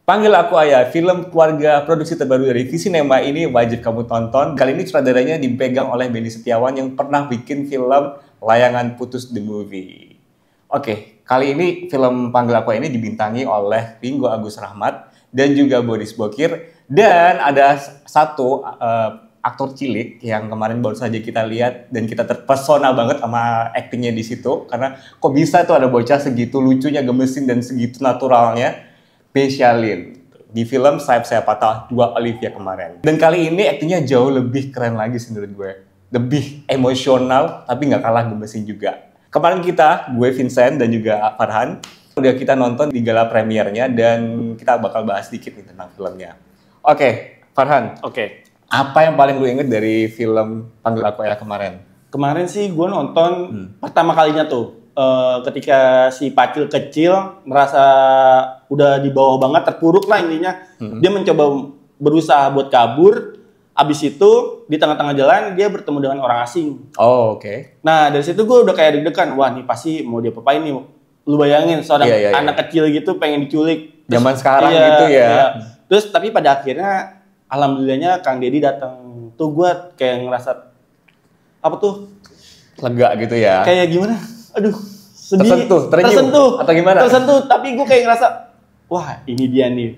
Panggil Aku Ayah, film keluarga produksi terbaru dari Visinema ini wajib kamu tonton. Kali ini sutradaranya dipegang oleh Benny Setiawan yang pernah bikin film Layangan Putus the Movie. Oke, kali ini film Panggil Aku Ayah ini dibintangi oleh Ringgo Agus Rahmat dan juga Boris Bokir. Dan ada satu aktor cilik yang kemarin baru saja kita lihat dan kita terpesona banget sama aktingnya di situ. Karena kok bisa tuh ada bocah segitu lucunya, gemesin, dan segitu naturalnya. Besialin di film Sayap Saya Patah 2 Olivia kemarin. Dan kali ini aktingnya jauh lebih keren lagi sih menurut gue. Lebih emosional tapi nggak kalah gemesin juga. Kemarin gue Vincent dan juga Farhan udah kita nonton di gala premiernya dan kita bakal bahas sedikit nih tentang filmnya. Oke, Farhan. Oke. Apa yang paling lu inget dari film Panggil Aku Ayah kemarin? Kemarin sih gue nonton pertama kalinya tuh. Ketika si Pacil kecil merasa udah di bawah banget, terpuruk lah intinya. Dia mencoba berusaha buat kabur. Abis itu di tengah-tengah jalan dia bertemu dengan orang asing. Oh, oke. Nah dari situ gue udah kayak deg-degan. Wah nih pasti mau dia apain nih. Lu bayangin seorang anak kecil gitu pengen diculik. Zaman sekarang gitu ya. Iya. Terus tapi pada akhirnya alhamdulillahnya Kang Deddy datang. Tuh gue kayak ngerasa apa tuh? Lega gitu ya. Kayak gimana? Aduh, sedih, tersentuh atau gimana? Tersentuh, tapi gue kayak ngerasa, wah ini dia nih,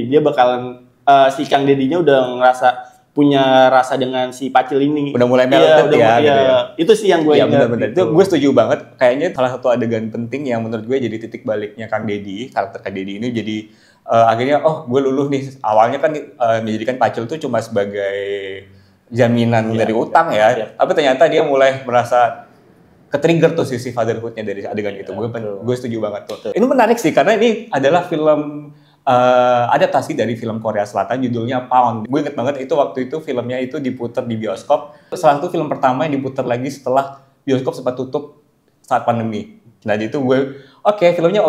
dia bakalan si Kang Dedinya udah ngerasa punya rasa dengan si Pacil ini. Udah mulai melted gitu ya. Itu sih yang gue ingat. Bener-bener. Itu gue setuju banget. Kayaknya salah satu adegan penting yang menurut gue jadi titik baliknya Kang Deddy, karakter Kang Deddy ini jadi akhirnya gue luluh nih. Awalnya kan menjadikan Pacil tuh cuma sebagai jaminan dari utang ya. Tapi ternyata dia mulai merasa ke-trigger tuh sisi fatherhood-nya dari adegan itu. Gue setuju banget tuh. Ini menarik sih, karena ini adalah film adaptasi dari film Korea Selatan, judulnya Pound. Gue inget banget itu waktu itu filmnya itu diputar di bioskop. Salah satu film pertama yang diputar lagi setelah bioskop sempat tutup saat pandemi. Nah itu gue, filmnya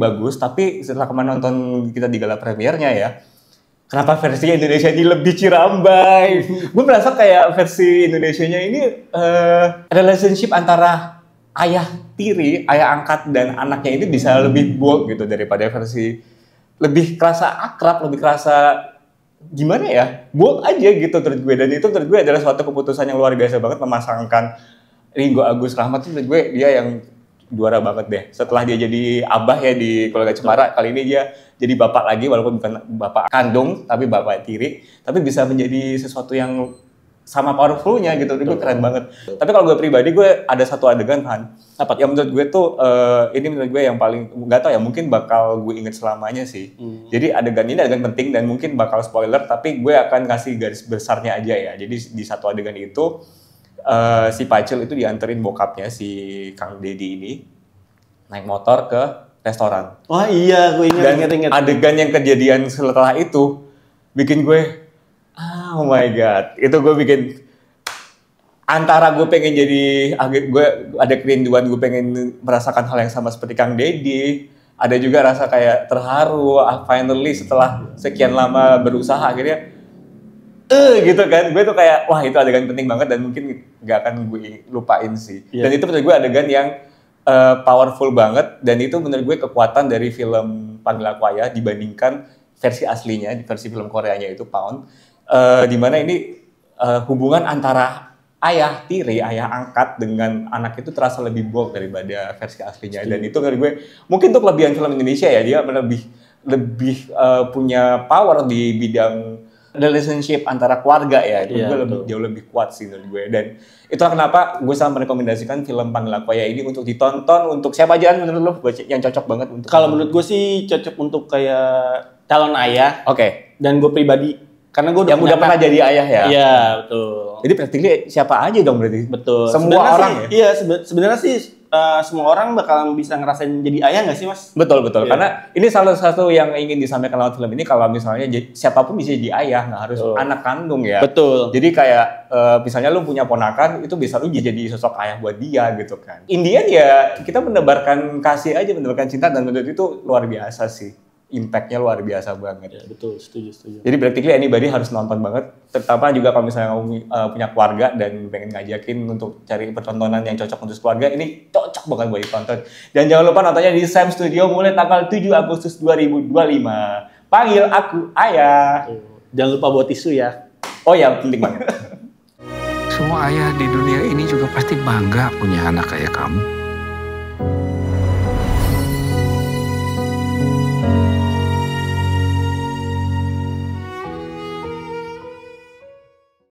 bagus. Tapi setelah kemarin nonton kita di gala premiernya ya, kenapa versi Indonesia ini lebih cirambai? Gue merasa kayak versi Indonesianya ini relationship antara ayah tiri, ayah angkat dan anaknya ini bisa lebih bold gitu daripada versi lebih kerasa akrab, lebih kerasa gimana ya? Bold aja gitu menurut gue. Dan itu menurut gue adalah suatu keputusan yang luar biasa banget memasangkan Ringgo Agus Rahmat itu menurut gue dia yang juara banget deh. Setelah dia jadi abah ya di Keluarga Cemara, kali ini dia jadi bapak lagi, walaupun bukan bapak kandung, tapi bapak tiri. Tapi bisa menjadi sesuatu yang sama powerful-nya gitu, itu keren banget. Tapi kalau gue pribadi, gue ada satu adegan, Han. Apa? Yang menurut gue tuh, ini menurut gue yang paling, nggak tau ya, mungkin bakal gue inget selamanya sih. Jadi adegan ini adegan penting dan mungkin bakal spoiler, tapi gue akan kasih garis besarnya aja ya. Jadi di satu adegan itu, si Pacil itu dianterin bokapnya si Kang Deddy ini naik motor ke restoran. Wah iya, gue ingat. Adegan yang kejadian setelah itu bikin gue, oh my god, itu gue bikin antara gue pengen jadi, gue ada kerinduan, gue pengen merasakan hal yang sama seperti Kang Deddy. Ada juga rasa kayak terharu, finally setelah sekian lama berusaha akhirnya gitu kan, gue tuh kayak wah itu adegan penting banget dan mungkin gak akan gue lupain sih. Dan itu menurut gue adegan yang powerful banget dan itu menurut gue kekuatan dari film Panggil Aku Ayah dibandingkan versi aslinya, di versi film Koreanya itu Pound, dimana ini hubungan antara ayah tiri, ayah angkat dengan anak itu terasa lebih bold daripada versi aslinya. Dan itu menurut gue mungkin untuk kelebihan film Indonesia ya, dia lebih punya power di bidang relationship antara keluarga ya, itu gue jauh lebih kuat sih menurut gue. Dan itulah kenapa gue sangat merekomendasikan film Panggil Aku Ayah ini untuk ditonton untuk siapa aja menurut lo yang cocok banget untuk. Kalau menurut gue sih cocok untuk kayak calon ayah. Dan gue pribadi karena gue udah pernah jadi ayah ya. Iya betul. Jadi berarti siapa aja dong berarti. Betul. Semua sebenarnya orang sih, ya. Iya sebenarnya sih semua orang bakal bisa ngerasain jadi ayah nggak sih mas? Betul. Karena ini salah satu yang ingin disampaikan lewat film ini, kalau misalnya siapapun bisa jadi ayah, nggak harus anak kandung ya. Betul. Jadi kayak misalnya lu punya ponakan, itu bisa lu jadi sosok ayah buat dia gitu kan. Indian ya kita menebarkan kasih aja, menebarkan cinta, dan menurut itu luar biasa sih. Impact-nya luar biasa banget. Ya, betul, setuju. Jadi practically anybody harus nonton banget. Terutama juga kalau misalnya kamu punya keluarga dan pengen ngajakin untuk cari pertontonan yang cocok untuk keluarga, ini cocok banget buat ditonton. Dan jangan lupa nontonnya di Sam Studio mulai tanggal 7 Agustus 2025. panggil aku ayah. Jangan lupa bawa tisu ya. Oh ya, penting banget. Semua ayah di dunia ini juga pasti bangga punya anak kayak kamu.